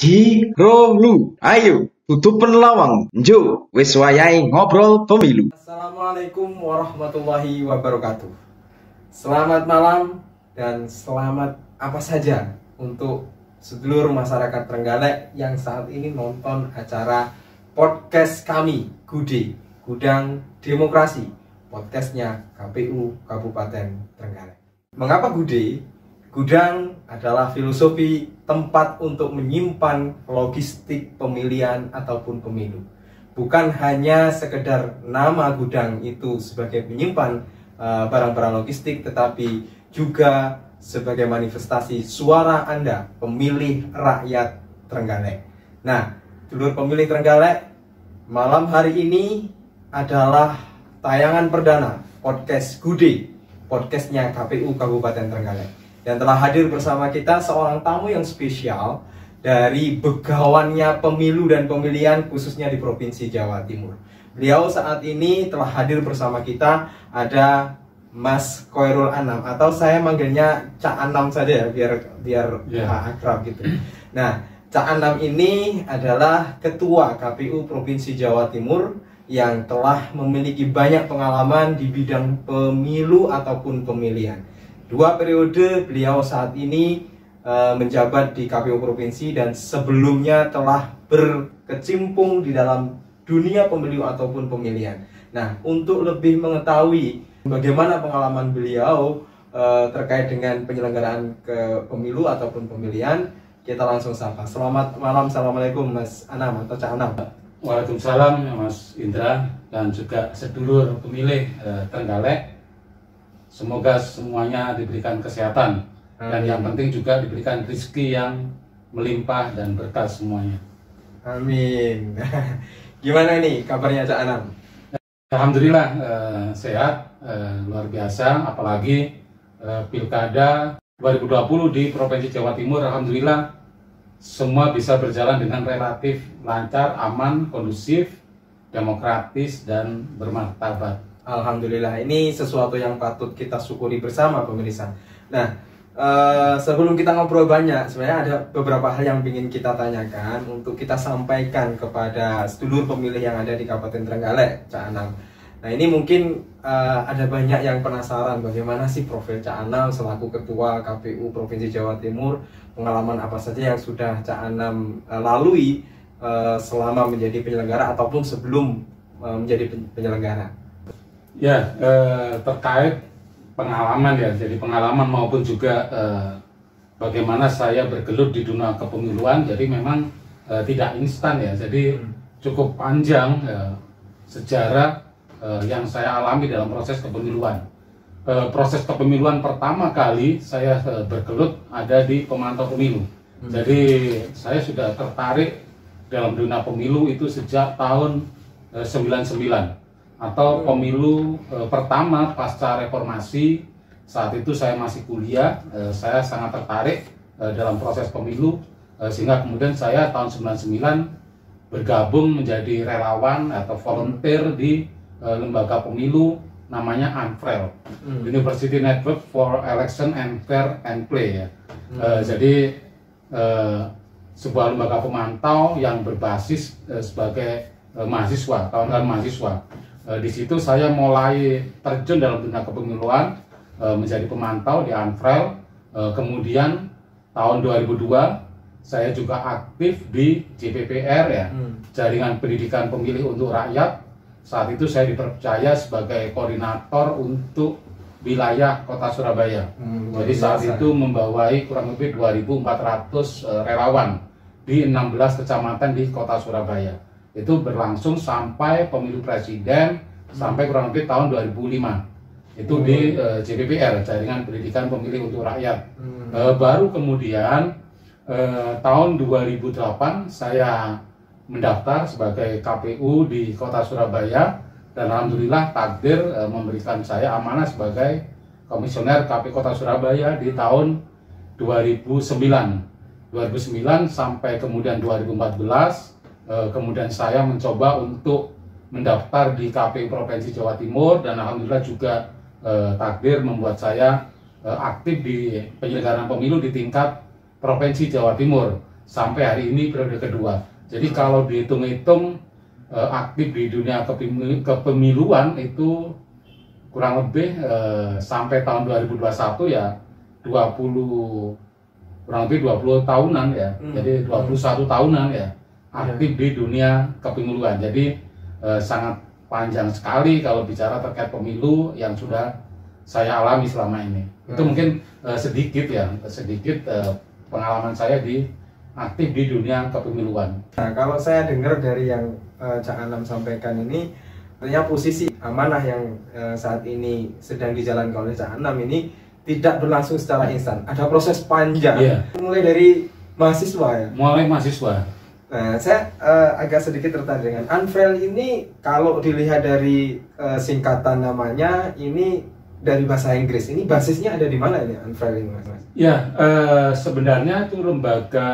Jirolu, ayo tutupen lawang, njuk wis wayahe ngobrol pemilu. Assalamualaikum warahmatullahi wabarakatuh. Selamat malam dan selamat apa saja untuk sedulur masyarakat Trenggalek yang saat ini nonton acara podcast kami, Gude, Gudang Demokrasi, podcastnya KPU Kabupaten Trenggalek. Mengapa Gude? Gudang adalah filosofi tempat untuk menyimpan logistik pemilihan ataupun pemilu. Bukan hanya sekedar nama gudang itu sebagai penyimpan barang-barang logistik, tetapi juga sebagai manifestasi suara Anda, pemilih rakyat Trenggalek. Nah, dulur pemilih Trenggalek, malam hari ini adalah tayangan perdana podcast Gude, podcastnya KPU Kabupaten Trenggalek. Dan telah hadir bersama kita seorang tamu yang spesial dari begawannya pemilu dan pemilihan khususnya di Provinsi Jawa Timur. Beliau saat ini telah hadir bersama kita, ada Mas Khairul Anam, atau saya manggilnya Cak Anam saja ya, biar akrab gitu. Nah, Cak Anam ini adalah Ketua KPU Provinsi Jawa Timur yang telah memiliki banyak pengalaman di bidang pemilu ataupun pemilihan. 2 periode beliau saat ini menjabat di KPU Provinsi dan sebelumnya telah berkecimpung di dalam dunia pemilu ataupun pemilihan. Nah, untuk lebih mengetahui bagaimana pengalaman beliau terkait dengan penyelenggaraan ke pemilu ataupun pemilihan, kita langsung sapa. Selamat malam, assalamualaikum Mas Anam atau Cak Anam. Waalaikumsalam Mas Indra dan juga sedulur pemilih Trenggalek. Semoga semuanya diberikan kesehatan. Amin. Dan yang penting juga diberikan rezeki yang melimpah dan berkah semuanya. Amin. Gimana nih kabarnya Cak Anam? Alhamdulillah sehat, luar biasa. Apalagi Pilkada 2020 di Provinsi Jawa Timur, alhamdulillah semua bisa berjalan dengan relatif lancar, aman, kondusif, demokratis dan bermartabat. Alhamdulillah, ini sesuatu yang patut kita syukuri bersama pemirsa. Nah, sebelum kita ngobrol banyak, sebenarnya ada beberapa hal yang ingin kita tanyakan untuk kita sampaikan kepada sedulur pemilih yang ada di Kabupaten Trenggalek, Cak Anam. Nah, ini mungkin ada banyak yang penasaran bagaimana sih profil Cak Anam selaku Ketua KPU Provinsi Jawa Timur, pengalaman apa saja yang sudah Cak Anam lalui selama menjadi penyelenggara ataupun sebelum menjadi penyelenggara. Ya, terkait pengalaman ya, jadi pengalaman maupun juga bagaimana saya bergelut di dunia kepemiluan, jadi memang tidak instan ya, jadi cukup panjang sejarah yang saya alami dalam proses kepemiluan. Proses kepemiluan pertama kali saya bergelut ada di pemantau pemilu. Jadi saya sudah tertarik dalam dunia pemilu itu sejak tahun 99. Atau pemilu pertama pasca reformasi. Saat itu saya masih kuliah, saya sangat tertarik dalam proses pemilu, sehingga kemudian saya tahun 99 bergabung menjadi relawan atau volunteer di lembaga pemilu namanya ANFREL, University Network for Election and Fair and Play ya. Jadi sebuah lembaga pemantau yang berbasis sebagai mahasiswa, kawan-kawan mahasiswa. Di situ saya mulai terjun dalam dunia kepemiluan, menjadi pemantau di ANFREL. Kemudian tahun 2002 saya juga aktif di JPPR ya, Jaringan Pendidikan Pemilih untuk Rakyat. Saat itu saya dipercaya sebagai koordinator untuk wilayah Kota Surabaya. Jadi saat itu membawai kurang lebih 2.400 relawan di 16 kecamatan di Kota Surabaya. Itu berlangsung sampai pemilu presiden sampai kurang lebih tahun 2005. Itu di JPPR, Jaringan Pendidikan Pemilih untuk Rakyat. Baru kemudian tahun 2008 saya mendaftar sebagai KPU di Kota Surabaya dan alhamdulillah takdir memberikan saya amanah sebagai komisioner KPU Kota Surabaya di tahun 2009 sampai kemudian 2014. Kemudian saya mencoba untuk mendaftar di KPU Provinsi Jawa Timur dan alhamdulillah juga takdir membuat saya aktif di penyelenggaraan pemilu di tingkat Provinsi Jawa Timur. sampai hari ini periode kedua. Jadi kalau dihitung-hitung aktif di dunia kepemiluan itu kurang lebih sampai tahun 2021 ya 20 kurang lebih 20 tahunan ya. Jadi 21 tahunan ya aktif di dunia kepemiluan. Jadi sangat panjang sekali kalau bicara terkait pemilu yang sudah saya alami selama ini. Itu mungkin sedikit pengalaman saya di aktif di dunia kepemiluan. Nah, kalau saya dengar dari yang Cak Anam sampaikan ini, artinya posisi amanah yang saat ini sedang dijalankan oleh Cak Anam ini tidak berlangsung secara instan. Ada proses panjang, mulai dari mahasiswa ya. Mulai mahasiswa. Nah, saya agak sedikit tertarik dengan Unfrail ini. Kalau dilihat dari singkatan namanya, ini dari bahasa Inggris. Ini basisnya ada di mana ini Unfrail ini, Mas? Ya, sebenarnya itu lembaga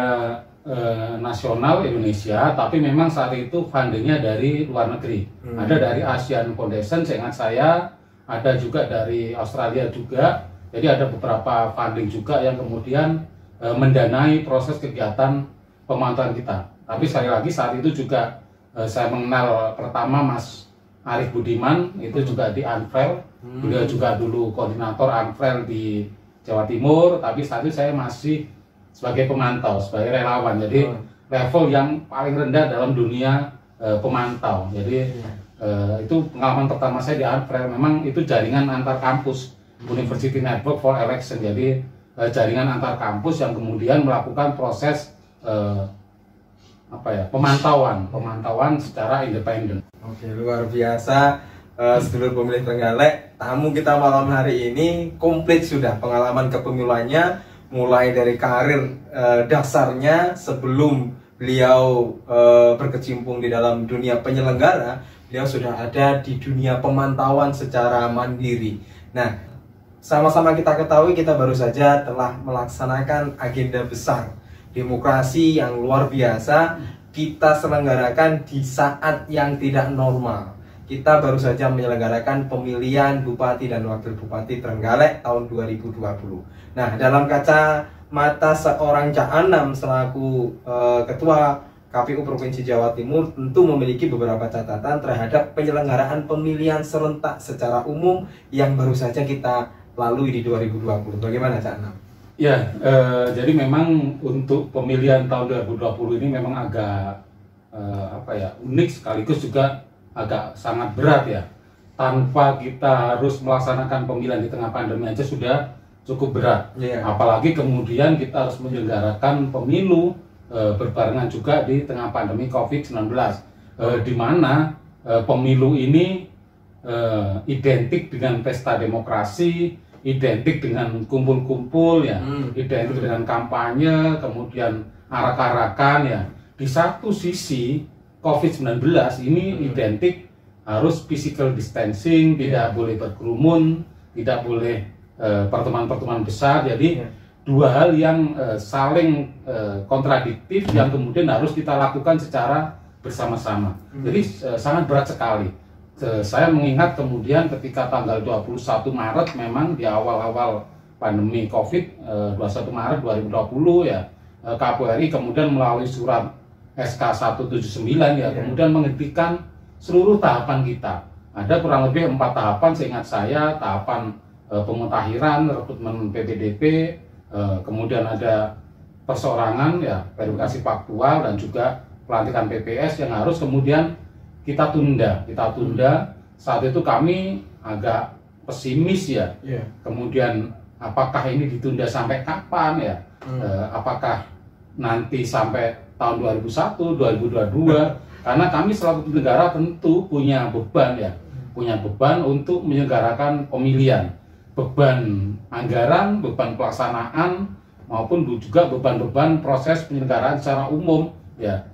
nasional Indonesia, tapi memang saat itu fundingnya dari luar negeri. Ada dari Asian Foundation, seingat saya, ada juga dari Australia juga. Jadi ada beberapa funding juga yang kemudian mendanai proses kegiatan pemantauan kita. Tapi sekali lagi saat itu juga saya mengenal pertama Mas Arif Budiman, itu juga di Unfrail. Beliau juga dulu koordinator Unfrail di Jawa Timur, tapi saat itu saya masih sebagai pemantau, sebagai relawan. Jadi level yang paling rendah dalam dunia pemantau. Jadi itu pengalaman pertama saya di Unfrail. Memang itu jaringan antar kampus, University Network for Election. Jadi jaringan antar kampus yang kemudian melakukan proses pemantauan secara independen. Oke, luar biasa. Sedulur pemilih Trenggalek, tamu kita malam hari ini komplit sudah pengalaman kepemiluannya, mulai dari karir dasarnya sebelum beliau berkecimpung di dalam dunia penyelenggara, beliau sudah ada di dunia pemantauan secara mandiri. Nah, sama-sama kita ketahui kita baru saja telah melaksanakan agenda besar demokrasi yang luar biasa kita selenggarakan di saat yang tidak normal. Kita baru saja menyelenggarakan pemilihan Bupati dan Wakil Bupati Trenggalek tahun 2020. Nah, dalam kacamata seorang Cak Anam selaku Ketua KPU Provinsi Jawa Timur tentu memiliki beberapa catatan terhadap penyelenggaraan pemilihan serentak secara umum yang baru saja kita lalui di 2020. Bagaimana Cak Anam? Ya, jadi memang untuk pemilihan tahun 2020 ini memang agak unik, sekaligus juga agak sangat berat ya. Tanpa kita harus melaksanakan pemilihan di tengah pandemi aja sudah cukup berat. Apalagi kemudian kita harus menyelenggarakan pemilu berbarengan juga di tengah pandemi COVID-19, di mana pemilu ini identik dengan pesta demokrasi, identik dengan kumpul-kumpul ya, identik dengan kampanye, kemudian arak-arakan ya. Di satu sisi COVID-19 ini identik harus physical distancing, tidak boleh berkerumun, tidak boleh pertemuan-pertemuan besar. Jadi dua hal yang saling kontradiktif yang kemudian harus kita lakukan secara bersama-sama. Jadi sangat berat sekali. Saya mengingat kemudian ketika tanggal 21 Maret memang di awal-awal pandemi Covid, 21 Maret 2020 ya, KPURI kemudian melalui surat SK 179 ya, kemudian menghentikan seluruh tahapan kita. Ada kurang lebih 4 tahapan seingat saya, tahapan pemutahiran, rekrutmen PPDP, kemudian ada perseorangan ya, verifikasi faktual, dan juga pelantikan PPS yang harus kemudian kita tunda. Saat itu kami agak pesimis ya. Kemudian apakah ini ditunda sampai kapan ya? Apakah nanti sampai tahun 2001, 2022? Karena kami selaku negara tentu punya beban ya, punya beban untuk menyelenggarakan pemilihan, beban anggaran, beban pelaksanaan, maupun juga beban-beban proses penyelenggaraan secara umum ya,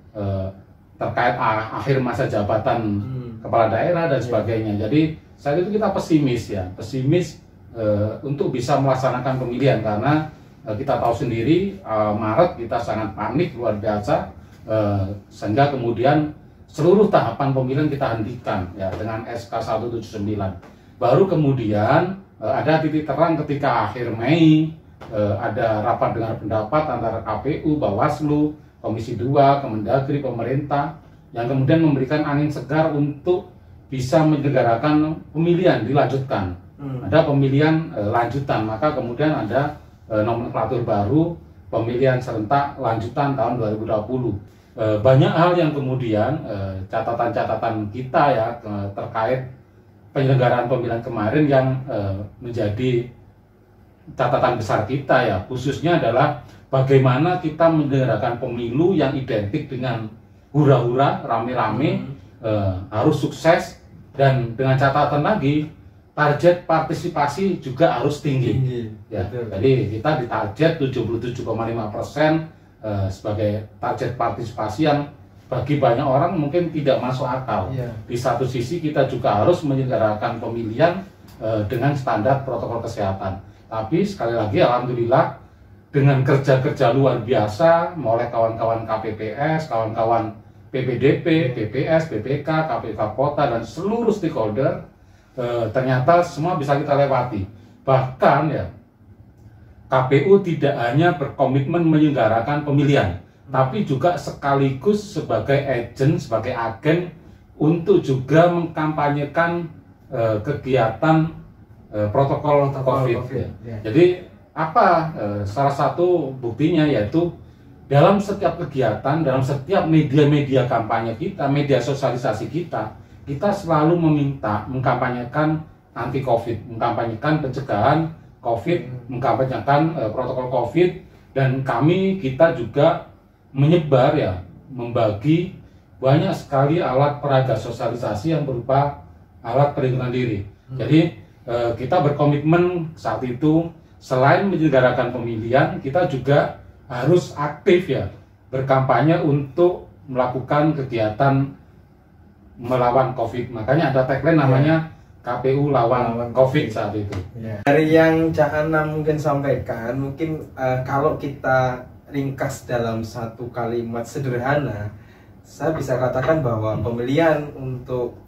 terkait akhir masa jabatan kepala daerah dan sebagainya. Jadi saat itu kita pesimis ya, untuk bisa melaksanakan pemilihan, karena kita tahu sendiri Maret kita sangat panik luar biasa, sehingga kemudian seluruh tahapan pemilihan kita hentikan ya dengan SK 179. Baru kemudian ada titik terang ketika akhir Mei, ada rapat dengar pendapat antara KPU, Bawaslu, Komisi 2, Kemendagri, pemerintah, yang kemudian memberikan angin segar untuk bisa menyelenggarakan pemilihan dilanjutkan. Ada pemilihan lanjutan, maka kemudian ada nomenklatur baru pemilihan serentak lanjutan tahun 2020. Banyak hal yang kemudian catatan-catatan kita ya terkait penyelenggaraan pemilihan kemarin yang menjadi catatan besar kita ya, khususnya adalah bagaimana kita menyelenggarakan pemilu yang identik dengan hura-hura, rame-rame, harus sukses, dan dengan catatan lagi target partisipasi juga harus tinggi. Ya, jadi kita ditarget 77,5% sebagai target partisipasi yang bagi banyak orang mungkin tidak masuk akal. Di satu sisi kita juga harus menyelenggarakan pemilihan dengan standar protokol kesehatan. Tapi sekali lagi alhamdulillah dengan kerja-kerja luar biasa oleh kawan-kawan KPPS, kawan-kawan PPDP, PPS, PPK, KPK Kota, dan seluruh stakeholder, ternyata semua bisa kita lewati. Bahkan ya KPU tidak hanya berkomitmen menyelenggarakan pemilihan, tapi juga sekaligus sebagai agent, sebagai agen untuk juga mengkampanyekan kegiatan protokol COVID. Ya. Jadi apa salah satu buktinya yaitu dalam setiap kegiatan, dalam setiap media-media kampanye kita, media sosialisasi kita selalu meminta mengkampanyekan anti COVID, mengkampanyekan pencegahan COVID, mengkampanyekan protokol COVID, dan kita juga menyebar ya, membagi banyak sekali alat peraga sosialisasi yang berupa alat perlindungan diri. Jadi kita berkomitmen saat itu selain menyelenggarakan pemilihan, kita juga harus aktif ya berkampanye untuk melakukan kegiatan melawan COVID. Makanya ada tagline namanya KPU lawan COVID saat itu. Dari yang Cak Anam mungkin sampaikan, mungkin kalau kita ringkas dalam satu kalimat sederhana, saya bisa katakan bahwa pemilihan untuk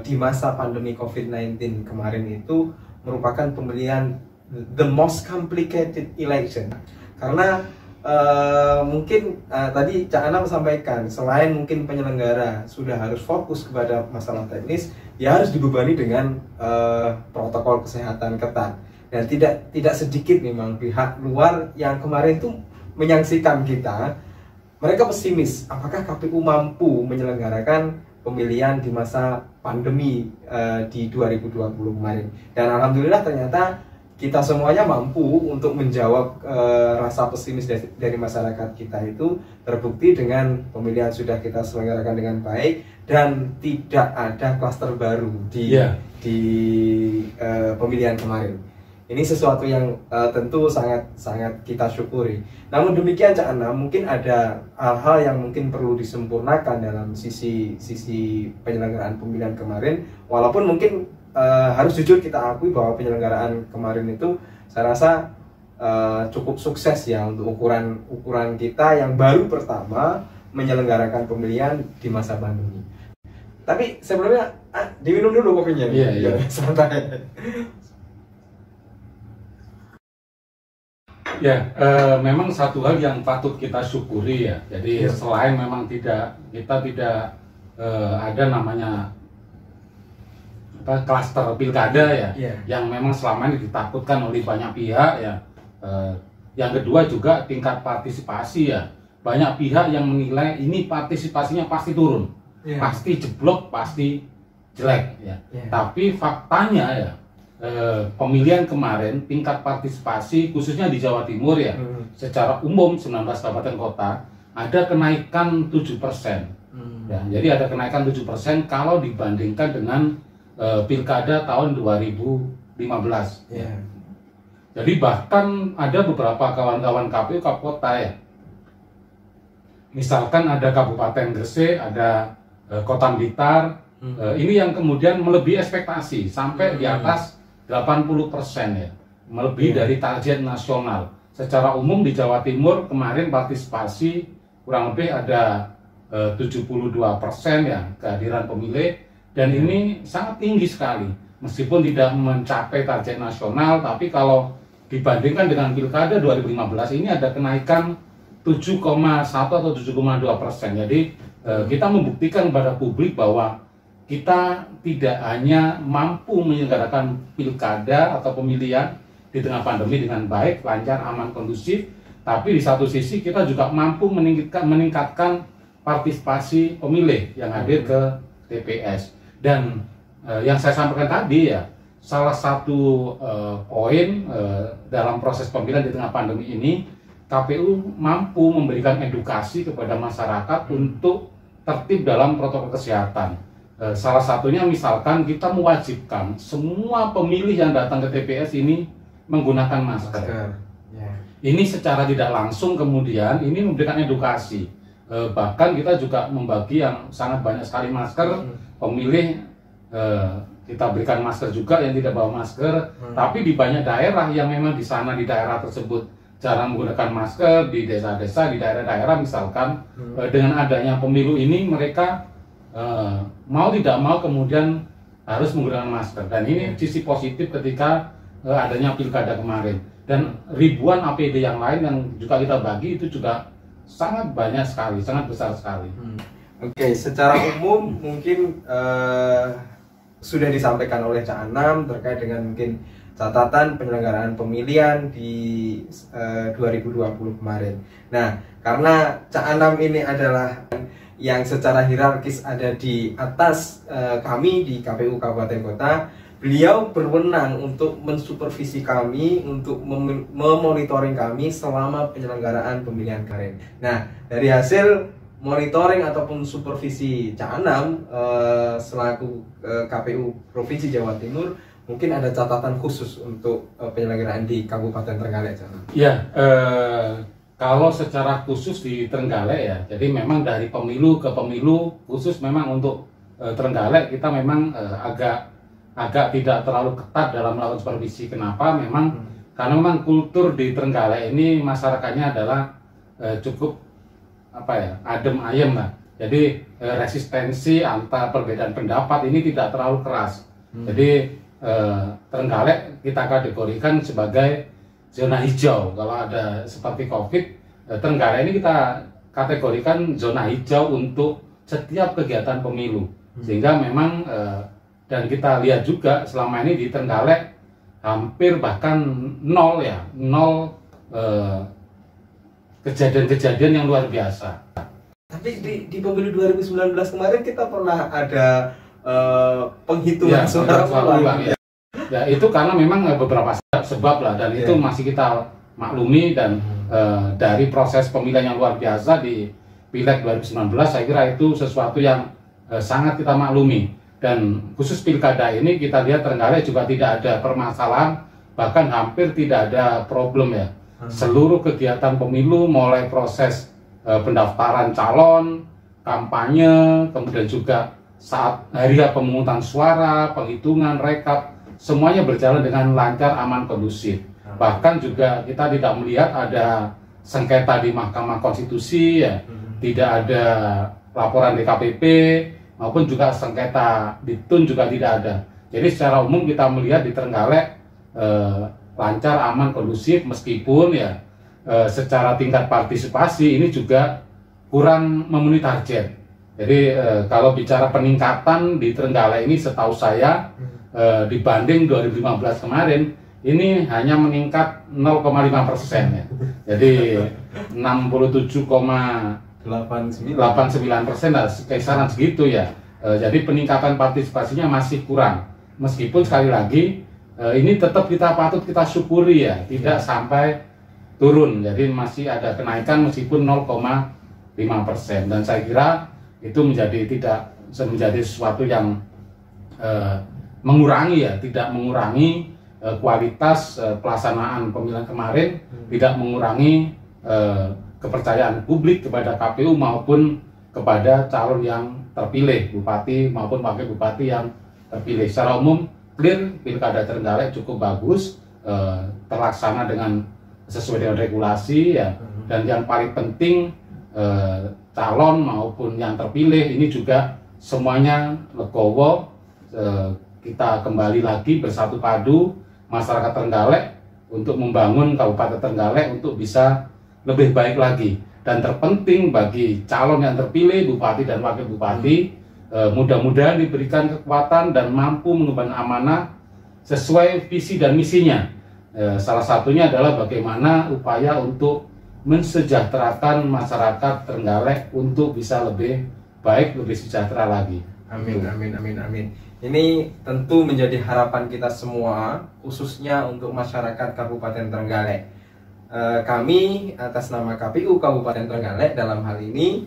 di masa pandemi COVID-19 kemarin itu merupakan pemilihan the most complicated election. Karena mungkin tadi Cak Anam sampaikan, selain mungkin penyelenggara sudah harus fokus kepada masalah teknis, ya harus dibebani dengan protokol kesehatan ketat. Dan tidak sedikit memang pihak luar yang kemarin itu menyaksikan kita, mereka pesimis apakah KPU mampu menyelenggarakan pemilihan di masa pandemi di 2020 kemarin. Dan alhamdulillah ternyata kita semuanya mampu untuk menjawab rasa pesimis dari masyarakat kita itu terbukti dengan pemilihan sudah kita selenggarakan dengan baik dan tidak ada klaster baru di pemilihan kemarin. Ini sesuatu yang tentu sangat kita syukuri. Namun demikian Cak Anam, mungkin ada hal-hal yang mungkin perlu disempurnakan dalam sisi penyelenggaraan pemilihan kemarin. Walaupun mungkin harus jujur kita akui bahwa penyelenggaraan kemarin itu saya rasa cukup sukses ya untuk ukuran kita yang baru pertama menyelenggarakan pemilihan di masa pandemi. Tapi sebelumnya diminum dulu kopinya. Iya. Santai. Ya, memang satu hal yang patut kita syukuri ya. Jadi selain memang kita tidak ada namanya klaster pilkada ya, yang memang selama ini ditakutkan oleh banyak pihak ya. Yang kedua juga tingkat partisipasi ya. Banyak pihak yang menilai ini partisipasinya pasti turun, pasti jeblok, pasti jelek ya. Tapi faktanya ya, pemilihan kemarin tingkat partisipasi khususnya di Jawa Timur ya, secara umum 19 kabupaten kota ada kenaikan 7%. Ya, jadi ada kenaikan 7% kalau dibandingkan dengan pilkada tahun 2015. Jadi bahkan ada beberapa kawan-kawan KPU kota ya, misalkan ada Kabupaten Gresik, ada Kota Blitar, ini yang kemudian melebihi ekspektasi sampai di atas 80% ya, melebihi dari target nasional. Secara umum di Jawa Timur kemarin partisipasi kurang lebih ada 72% ya kehadiran pemilih, dan ini sangat tinggi sekali. Meskipun tidak mencapai target nasional, tapi kalau dibandingkan dengan pilkada 2015 ini ada kenaikan 7,1 atau 7,2%. Jadi kita membuktikan kepada publik bahwa kita tidak hanya mampu menyelenggarakan pilkada atau pemilihan di tengah pandemi dengan baik, lancar, aman, kondusif, tapi di satu sisi kita juga mampu meningkatkan partisipasi pemilih yang hadir ke TPS. Dan yang saya sampaikan tadi ya, salah satu poin dalam proses pemilihan di tengah pandemi ini, KPU mampu memberikan edukasi kepada masyarakat untuk tertib dalam protokol kesehatan. Salah satunya misalkan kita mewajibkan semua pemilih yang datang ke TPS ini menggunakan masker. Ya. Ini secara tidak langsung kemudian ini memberikan edukasi. Bahkan kita juga membagi yang sangat banyak sekali masker, pemilih kita berikan masker juga yang tidak bawa masker. Tapi di banyak daerah yang memang di sana di daerah tersebut jarang menggunakan masker, di desa-desa, di daerah-daerah misalkan dengan adanya pemilu ini mereka mau tidak mau kemudian harus menggunakan masker. Dan ini sisi positif ketika adanya pilkada kemarin. Dan ribuan APD yang lain yang juga kita bagi itu juga sangat banyak sekali, sangat besar sekali. Oke, secara umum mungkin sudah disampaikan oleh Cak Anam terkait dengan mungkin catatan penyelenggaraan pemilihan di 2020 kemarin. Nah, karena Cak Anam ini adalah yang secara hierarkis ada di atas kami di KPU Kabupaten Kota, beliau berwenang untuk mensupervisi kami, untuk memonitoring kami selama penyelenggaraan pemilihan kemarin. Nah, dari hasil monitoring ataupun supervisi Cak Anam selaku KPU Provinsi Jawa Timur, mungkin ada catatan khusus untuk penyelenggaraan di Kabupaten Trenggalek, Cak Anam. Ya, kalau secara khusus di Trenggalek ya, jadi memang dari pemilu ke pemilu khusus memang untuk Trenggalek kita memang agak tidak terlalu ketat dalam melakukan supervisi. Kenapa? Memang karena memang kultur di Trenggalek ini masyarakatnya adalah cukup adem ayem lah. Jadi resistensi antar perbedaan pendapat ini tidak terlalu keras. Jadi Trenggalek kita kategorikan sebagai zona hijau. Kalau ada seperti COVID, Trenggalek ini kita kategorikan zona hijau untuk setiap kegiatan pemilu. Sehingga memang dan kita lihat juga selama ini di Trenggalek hampir bahkan nol kejadian-kejadian yang luar biasa. Tapi di pemilu 2019 kemarin kita pernah ada penghitungan suara ulang. Ya itu karena memang beberapa sebab lah, dan itu masih kita maklumi. Dan dari proses pemilihan yang luar biasa di Pileg 2019 saya kira itu sesuatu yang sangat kita maklumi. Dan khusus pilkada ini kita lihat Trenggalek juga tidak ada permasalahan, bahkan hampir tidak ada problem ya. Seluruh kegiatan pemilu mulai proses pendaftaran calon, kampanye, kemudian juga saat hari pemungutan suara, penghitungan, rekap, semuanya berjalan dengan lancar, aman, kondusif. Bahkan juga kita tidak melihat ada sengketa di Mahkamah Konstitusi ya, tidak ada laporan DKPP maupun juga sengketa di TUN juga tidak ada. Jadi secara umum kita melihat di Trenggalek lancar, aman, kondusif, meskipun ya secara tingkat partisipasi ini juga kurang memenuhi target. Jadi kalau bicara peningkatan di Trenggalek ini setahu saya dibanding 2015 kemarin ini hanya meningkat 0,5% ya. Jadi 67,89% lah, kisaran segitu ya. Jadi peningkatan partisipasinya masih kurang. Meskipun sekali lagi ini tetap kita patut kita syukuri ya, tidak sampai turun. Jadi masih ada kenaikan meskipun 0,5%. Dan saya kira itu tidak menjadi sesuatu yang mengurangi ya, tidak mengurangi kualitas pelaksanaan pemilihan kemarin, tidak mengurangi kepercayaan publik kepada KPU maupun kepada calon yang terpilih, bupati maupun wakil bupati yang terpilih. Secara umum clear, pilkada Trenggalek cukup bagus, terlaksana dengan sesuai dengan regulasi ya. Dan yang paling penting calon maupun yang terpilih ini juga semuanya legowo. Kita kembali lagi bersatu padu masyarakat Trenggalek untuk membangun Kabupaten Trenggalek untuk bisa lebih baik lagi. Dan terpenting bagi calon yang terpilih, bupati dan wakil bupati, mudah-mudahan diberikan kekuatan dan mampu mengemban amanah sesuai visi dan misinya. Salah satunya adalah bagaimana upaya untuk mensejahterakan masyarakat Trenggalek untuk bisa lebih baik, lebih sejahtera lagi. Amin, amin, amin, amin. Ini tentu menjadi harapan kita semua, khususnya untuk masyarakat Kabupaten Trenggalek. Kami atas nama KPU Kabupaten Trenggalek dalam hal ini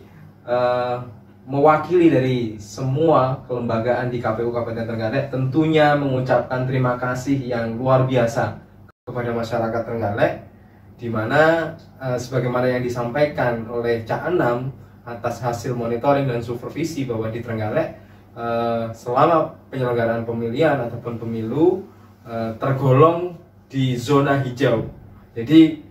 mewakili dari semua kelembagaan di KPU Kabupaten Trenggalek tentunya mengucapkan terima kasih yang luar biasa kepada masyarakat Trenggalek, di mana sebagaimana yang disampaikan oleh Cak Anam atas hasil monitoring dan supervisi bahwa di Trenggalek selama penyelenggaraan pemilihan ataupun pemilu tergolong di zona hijau. Jadi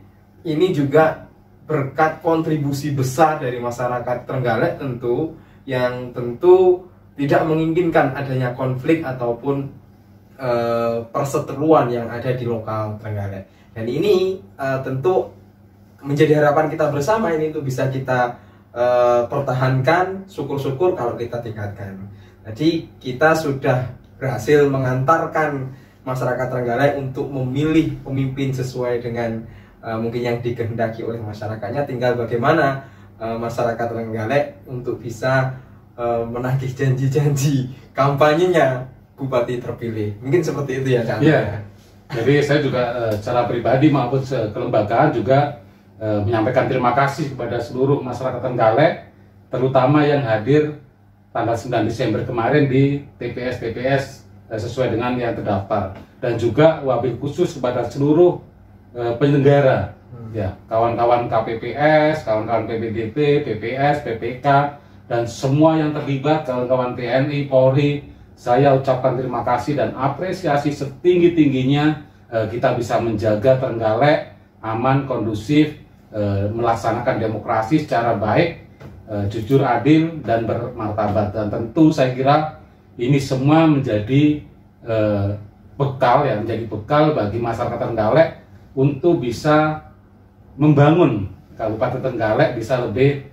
ini juga berkat kontribusi besar dari masyarakat Trenggalek tentu, yang tentu tidak menginginkan adanya konflik ataupun perseteruan yang ada di lokal Trenggalek. Dan ini tentu menjadi harapan kita bersama ini untuk bisa kita pertahankan, syukur-syukur kalau kita tingkatkan. Jadi kita sudah berhasil mengantarkan masyarakat Trenggalek untuk memilih pemimpin sesuai dengan mungkin yang dikehendaki oleh masyarakatnya. Tinggal bagaimana masyarakat Trenggalek untuk bisa menagih janji-janji kampanyenya bupati terpilih. Mungkin seperti itu ya, Cak. Iya. Jadi saya juga secara pribadi maupun kelembagaan juga menyampaikan terima kasih kepada seluruh masyarakat Trenggalek, terutama yang hadir tanggal 9 Desember kemarin di TPS-TPS sesuai dengan yang terdaftar, dan juga wabil khusus kepada seluruh penyelenggara, ya, kawan-kawan KPPS, kawan-kawan PPDP, PPS, PPK, dan semua yang terlibat, kawan-kawan TNI, Polri. Saya ucapkan terima kasih dan apresiasi setinggi-tingginya kita bisa menjaga Trenggalek aman, kondusif, melaksanakan demokrasi secara baik, jujur, adil, dan bermartabat. Dan tentu saya kira ini semua menjadi bekal, ya, menjadi bekal bagi masyarakat Trenggalek untuk bisa membangun Kabupaten Trenggalek bisa lebih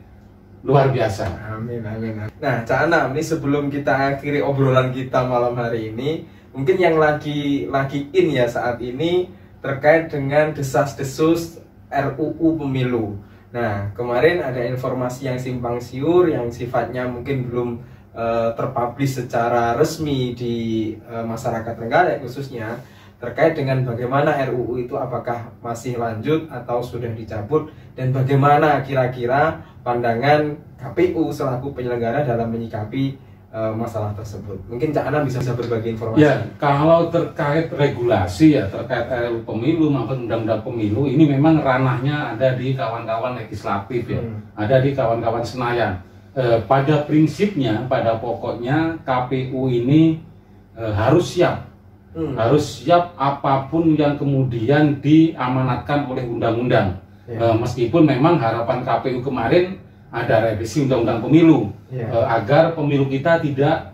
luar biasa. Amin, amin, amin. Nah, Cak Anam, ini sebelum kita akhiri obrolan kita malam hari ini, mungkin yang lagi in ya saat ini terkait dengan desas-desus RUU Pemilu. Nah, kemarin ada informasi yang simpang siur yang sifatnya mungkin belum terpublish secara resmi di masyarakat Trenggalek khususnya, terkait dengan bagaimana RUU itu apakah masih lanjut atau sudah dicabut, dan bagaimana kira-kira pandangan KPU selaku penyelenggara dalam menyikapi masalah tersebut. Mungkin Cak Anam bisa berbagi informasi. Ya, kalau terkait regulasi, ya, terkait RUU Pemilu maupun undang-undang pemilu, ini memang ranahnya ada di kawan-kawan legislatif, ya, ada di kawan-kawan Senayan. Pada prinsipnya, pada pokoknya KPU ini harus siap. Harus siap apapun yang kemudian diamanatkan oleh undang-undang. Meskipun memang harapan KPU kemarin ada revisi undang-undang pemilu, agar pemilu kita tidak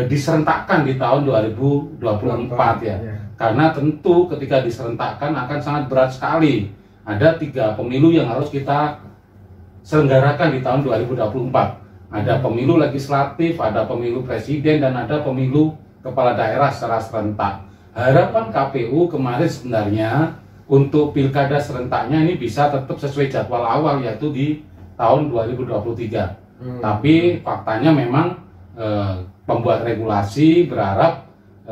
diserentakkan di tahun 2024, ya. Karena tentu ketika diserentakkan akan sangat berat sekali. Ada 3 pemilu yang harus kita selenggarakan di tahun 2024. Ada pemilu legislatif, ada pemilu presiden, dan ada pemilu kepala daerah secara serentak. Harapan KPU kemarin sebenarnya untuk pilkada serentaknya ini bisa tetap sesuai jadwal awal, yaitu di tahun 2023. Tapi faktanya memang pembuat regulasi berharap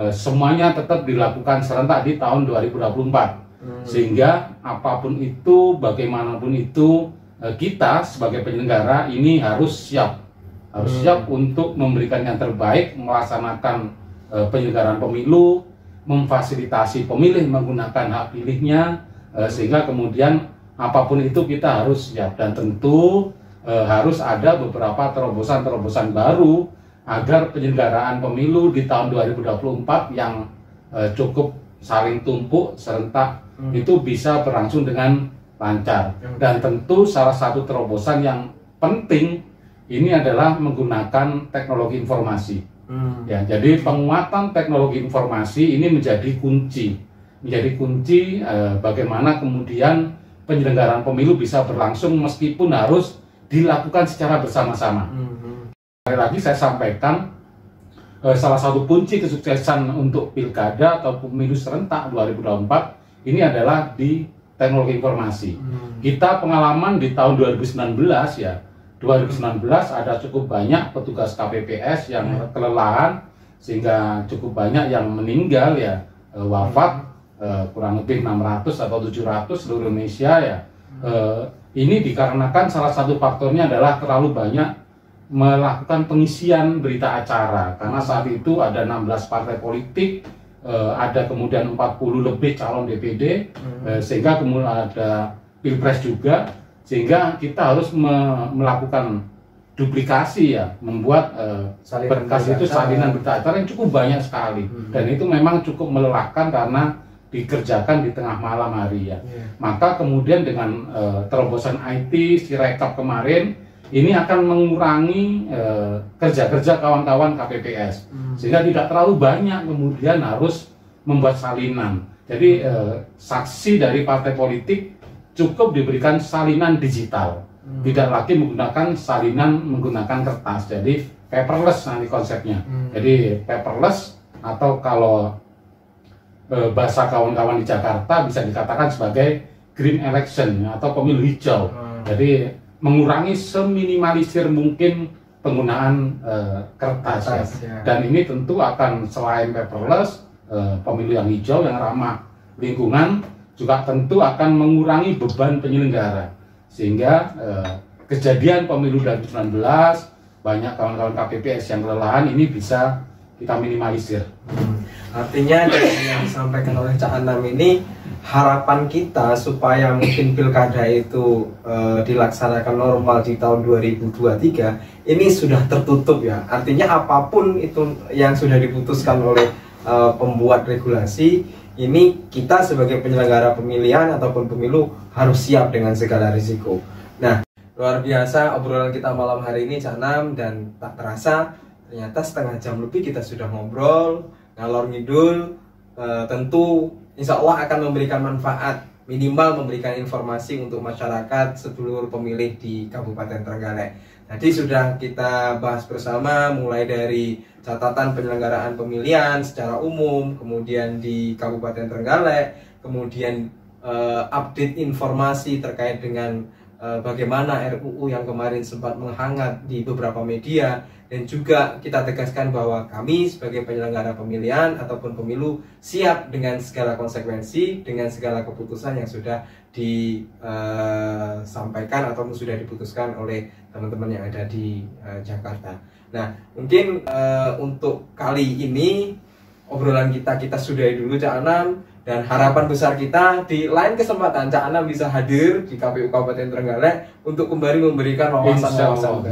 semuanya tetap dilakukan serentak di tahun 2024. Sehingga apapun itu, bagaimanapun itu, kita sebagai penyelenggara ini harus siap. Harus siap untuk memberikan yang terbaik, melaksanakan penyelenggaraan pemilu, memfasilitasi pemilih menggunakan hak pilihnya, sehingga kemudian apapun itu kita harus siap. Dan tentu harus ada beberapa terobosan-terobosan baru agar penyelenggaraan pemilu di tahun 2024 yang cukup saling tumpuk serentak itu bisa berlangsung dengan lancar. Dan tentu salah satu terobosan yang penting ini adalah menggunakan teknologi informasi. Ya, jadi penguatan teknologi informasi ini menjadi kunci bagaimana kemudian penyelenggaraan pemilu bisa berlangsung meskipun harus dilakukan secara bersama-sama. Sekali lagi saya sampaikan, salah satu kunci kesuksesan untuk pilkada atau pemilu serentak 2024 ini adalah di teknologi informasi. Kita pengalaman di tahun 2019 ya, 2019 ada cukup banyak petugas KPPS yang kelelahan sehingga cukup banyak yang meninggal ya, wafat, kurang lebih 600 atau 700 seluruh Indonesia ya. Ini dikarenakan salah satu faktornya adalah terlalu banyak melakukan pengisian berita acara, karena saat itu ada 16 partai politik, ada kemudian 40 lebih calon DPD, sehingga kemudian ada Pilpres juga, sehingga kita harus melakukan duplikasi ya, membuat berkas itu salinan berita acara yang cukup banyak sekali, dan itu memang cukup melelahkan karena dikerjakan di tengah malam hari ya. Maka kemudian dengan terobosan IT Sirekap kemarin ini akan mengurangi kerja-kerja kawan-kawan KPPS, sehingga tidak terlalu banyak kemudian harus membuat salinan. Jadi saksi dari partai politik cukup diberikan salinan digital, tidak lagi menggunakan salinan menggunakan kertas. Jadi paperless nanti konsepnya. Jadi paperless, atau kalau bahasa kawan-kawan di Jakarta bisa dikatakan sebagai green election atau pemilu hijau. Jadi mengurangi seminimalisir mungkin penggunaan kertas ya. Dan ini tentu akan selain paperless, pemilu yang hijau yang ramah lingkungan juga tentu akan mengurangi beban penyelenggara, sehingga kejadian pemilu 2019 banyak kawan-kawan KPPS yang kelelahan ini bisa kita minimalisir. Artinya dari yang disampaikan oleh Cak Anam ini, harapan kita supaya mungkin pilkada itu dilaksanakan normal di tahun 2023 ini sudah tertutup ya. Artinya apapun itu yang sudah diputuskan oleh pembuat regulasi, ini kita sebagai penyelenggara pemilihan ataupun pemilu harus siap dengan segala risiko. Nah, luar biasa obrolan kita malam hari ini Cak Anam, dan tak terasa ternyata setengah jam lebih kita sudah ngobrol ngalor ngidul. Tentu insya Allah akan memberikan manfaat, minimal memberikan informasi untuk masyarakat sedulur pemilih di Kabupaten Trenggalek. Tadi sudah kita bahas bersama mulai dari catatan penyelenggaraan pemilihan secara umum, kemudian di Kabupaten Trenggalek, kemudian update informasi terkait dengan bagaimana RUU yang kemarin sempat menghangat di beberapa media, dan juga kita tegaskan bahwa kami sebagai penyelenggara pemilihan ataupun pemilu siap dengan segala konsekuensi, dengan segala keputusan yang sudah disampaikan ataupun sudah diputuskan oleh teman-teman yang ada di Jakarta. Nah, mungkin untuk kali ini obrolan kita sudahi dulu Cak Anam, dan harapan besar kita di lain kesempatan Cak Anam bisa hadir di KPU Kabupaten Trenggalek untuk kembali memberikan wawasan-wawasan.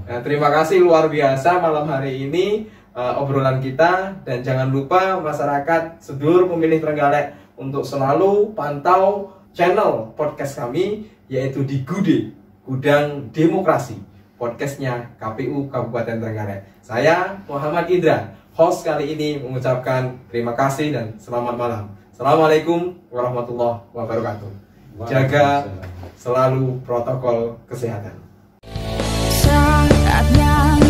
Nah, terima kasih luar biasa malam hari ini obrolan kita, dan jangan lupa masyarakat sedulur pemilih Trenggalek untuk selalu pantau channel podcast kami, yaitu di Gude, Gudang Demokrasi, podcastnya KPU Kabupaten Trenggalek. Saya Muhammad Indra, host kali ini, mengucapkan terima kasih dan selamat malam. Assalamualaikum warahmatullahi wabarakatuh. Jaga selalu protokol kesehatan. Saatnya